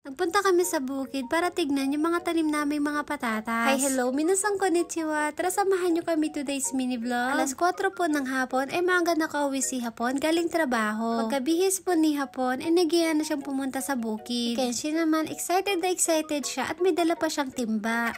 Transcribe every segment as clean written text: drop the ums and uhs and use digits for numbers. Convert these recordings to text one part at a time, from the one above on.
Nagpunta kami sa bukid para tignan yung mga tanim naming mga patatas. Hi, hello, minasang konnichiwa. Tara, samahan nyo kami today's mini vlog. Alas 4 po ng hapon, maaga nakauwi si Hapon galing trabaho. Pagkabihis po ni Hapon, nagiyan na siyang pumunta sa bukid. Kenshi naman, excited na excited siya at may dala pa siyang timba.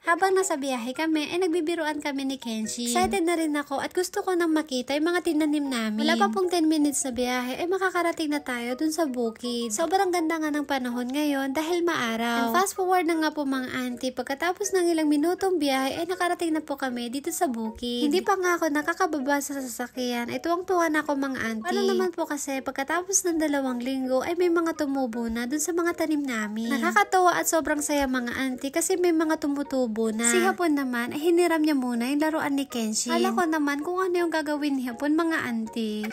Habang nasa biyahe kami, nagbibiruan kami ni Kenshi. Excited na rin ako at gusto ko nang makita yung mga tinanim namin. Wala pa pong 10 minutes na biyahe, makakarating na tayo dun sa bukid. Sobrang ganda nga ng panahon ngayon dahil maaraw. And fast forward na nga po mga auntie, pagkatapos ng ilang minutong biyahe, nakarating na po kami dito sa bukid. Hindi pa nga ako nakakababa sa sasakyan, tuwang-tuwa na ako mga auntie. Ano naman po kasi, pagkatapos ng 2 linggo, may mga tumubo na dun sa mga tanim namin. Nakakatawa at sobrang saya mga auntie kasi may mga tumutubo na. Si Hapon naman, hiniram niya muna yung laruan ni Kenshi. Kala ko naman kung ano yung gagawin ni Hapon mga auntie.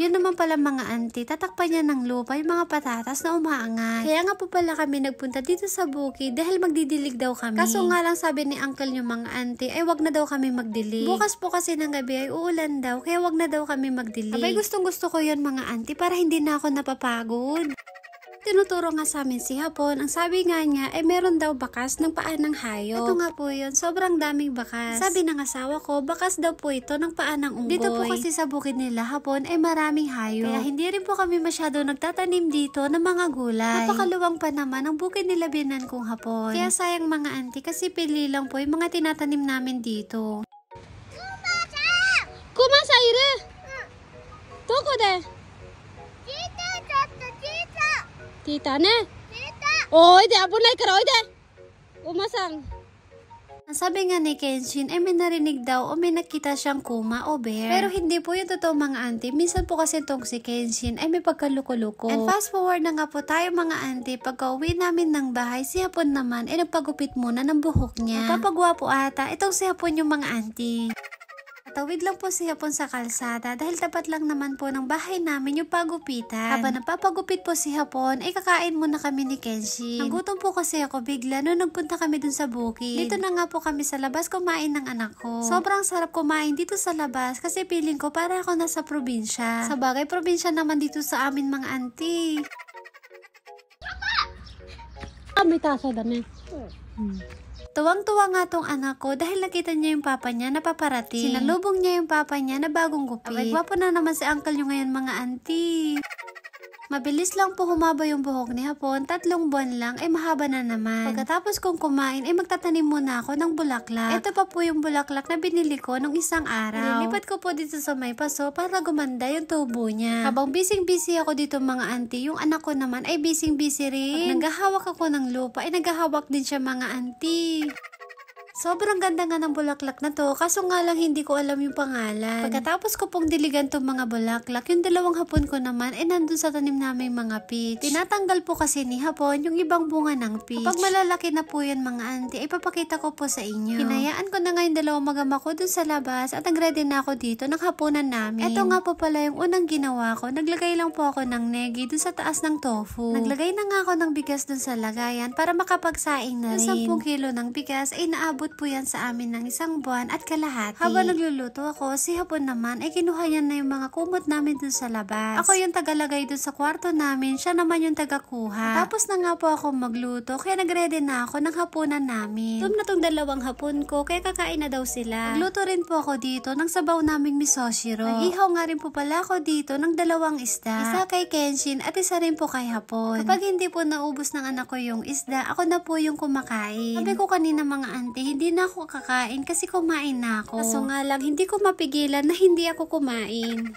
Yun naman pala mga auntie, tatakpan niya ng lupa yung mga patatas na umaangat. Kaya nga po pala kami nagpunta dito sa bukid dahil magdidilig daw kami. Kaso nga lang sabi ni uncle yung mga auntie, wag na daw kami magdilig. Bukas po kasi ng gabi ay uulan daw, kaya wag na daw kami magdilig. Abay, gustong gusto ko yun mga auntie para hindi na ako napapagod. Tinuturo nga sa amin si Hapon, ang sabi nga niya meron daw bakas ng paa ng hayop. Ito nga po yun, sobrang daming bakas. Sabi ng asawa ko, bakas daw po ito ng paa ng unggoy. Dito po kasi sa bukid nila Hapon maraming hayop. Kaya hindi rin po kami masyado nagtatanim dito ng mga gulay. Napakaluwang pa naman ang bukid nila binan kong Hapon. Kaya sayang mga auntie kasi pili lang po yung mga tinatanim namin dito. Kumasaire! Toko de! Tita ne? Tita! Oy, de abun lai karo de. Umasang. Sabi nga ni Kenshin, may narinig daw o may nakita siyang kuma o bear. Pero hindi po yung totoo mga auntie. Minsan po kasi itong si Kenshin may pagkaluko-luko. And fast forward na nga po tayo mga auntie. Pagka uwi namin ng bahay, si Hapon naman nagpagupit muna ng buhok niya. Papagwapo ata. Itong si Hapon yung mga auntie. Tawid lang po si Hapon sa kalsada dahil tapat lang naman po ng bahay namin yung pagupitan. Habang napapagupit po si Hapon, kakain muna kami ni Kenshi. Nagutom po kasi ako bigla nung nagpunta kami dun sa bukid. Dito na nga po kami sa labas kumain ng anak ko. Sobrang sarap kumain dito sa labas kasi feeling ko para ako nasa probinsya. Sa bagay, probinsya naman dito sa amin mga auntie. May tasa dami. Tuwang-tuwa nga tong anak ko dahil nakita niya yung papa niya na paparating. Sinalubong niya yung papa niya na bagong gupit. Abay, gwapo na naman si uncle yung ngayon mga auntie. Mabilis lang po humaba yung buhok ni Hapon, 3 buwan lang mahaba na naman. Pagkatapos kong kumain magtatanim muna ako ng bulaklak. Ito pa po yung bulaklak na binili ko nung isang araw. Nilipat ko po dito sa may paso para gumanda yung tubo niya. Habang busy ako dito mga auntie, yung anak ko naman busy rin. Pag naghahawak ako ng lupa naghahawak din siya mga auntie. Sobrang ganda nga ng bulaklak na to, kaso nga lang hindi ko alam yung pangalan. Pagkatapos ko pong diligan tong mga bulaklak, yung 2 hapon ko naman nandun sa tanim naming mga peach. Tinatanggal po kasi ni Hapon yung ibang bunga ng peach. Kapag malalaki na po yan mga auntie, ipapakita ko po sa inyo. Hinayaan ko na nga yung 2 magama ko dun sa labas at nag-ready na ako dito ng hapunan namin. Ito nga po pala yung unang ginawa ko, naglagay lang po ako ng negi dun sa taas ng tofu. Naglagay na nga ako ng bigas dun sa lagayan para makapagsaing na rin. 10 kilo ng bigas naabot po yan sa amin ng 1 buwan at kalahati. Habang nagluluto ako, si Hapon naman kinuha yan na yung mga kumot namin dun sa labas. Ako yung tagalagay dun sa kwarto namin, siya naman yung tagakuha. Tapos na nga po ako magluto, kaya nagready na ako ng hapunan namin. Tum na tong 2 hapon ko, kaya kakain na daw sila. Nagluto rin po ako dito ng sabaw naming misoshiro. Nag-ihaw nga rin po pala ako dito ng 2 isda. Isa kay Kenshin at isa rin po kay Hapon. Kapag hindi po naubos ng anak ko yung isda, ako na po yung kumakain. Sabi ko kanina mga auntie, hindi na ako kakain kasi kumain na ako. Kaso nga lang, hindi ko mapigilan na hindi ako kumain.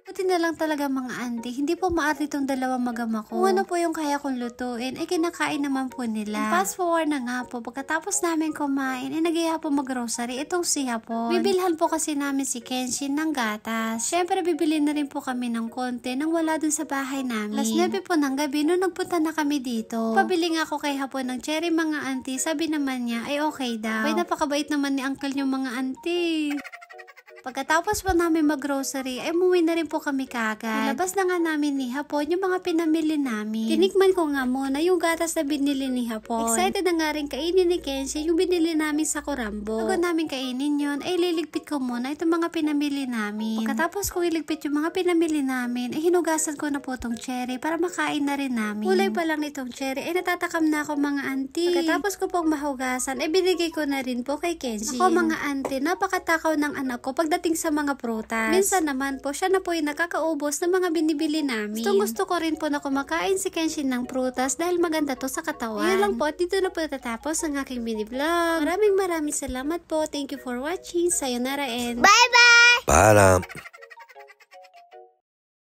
Buti na lang talaga mga auntie, hindi po maarte itong 2 magama ko. Kung ano po yung kaya kong lutuin, kinakain naman po nila. And fast forward na nga po, pagkatapos namin kumain, nag-iha po mag-grocery itong si Hapon. Bibilhan po kasi namin si Kenshin ng gatas. Syempre, bibili na rin po kami ng konti nang wala dun sa bahay namin. Alas 9 po ng gabi, nung nagpunta na kami dito. Pabili nga ako kay Hapon ng cherry mga auntie, sabi naman niya, okay daw. Ay, napakabait naman ni uncle yung mga auntie. Pagkatapos po namin mag-grocery, ay umuwi na rin po kami kagad. Nilabas na nga namin ni Hapon yung mga pinamili namin. Tinikman ko nga muna yung gatas na binili ni Hapon. Excited na nga rin kainin ni Kenzie yung binili namin sa Corambo. Bago namin kainin yun, ay liligpit ko muna itong mga pinamili namin. Pagkatapos ko iligpit yung mga pinamili namin, ay hinugasan ko na po tong cherry para makain na rin namin. Kulay pa lang nitong cherry, ay natatakam na ako mga auntie. Pagkatapos ko pong mahugasan, ay binigay ko na rin po kay Kenzie. Ako mga auntie, napakatakaw ng anak ko pagdating sa mga prutas. Minsan naman po, siya na po yung nakakaubos ng mga binibili namin. Gusto ko rin po na kumakain si Kenzie ng prutas dahil maganda to sa katawan. Yan lang po, at dito na po tatapos ang aking mini vlog. Maraming salamat po. Thank you for watching. Sayonara and Bye-bye! Paalam.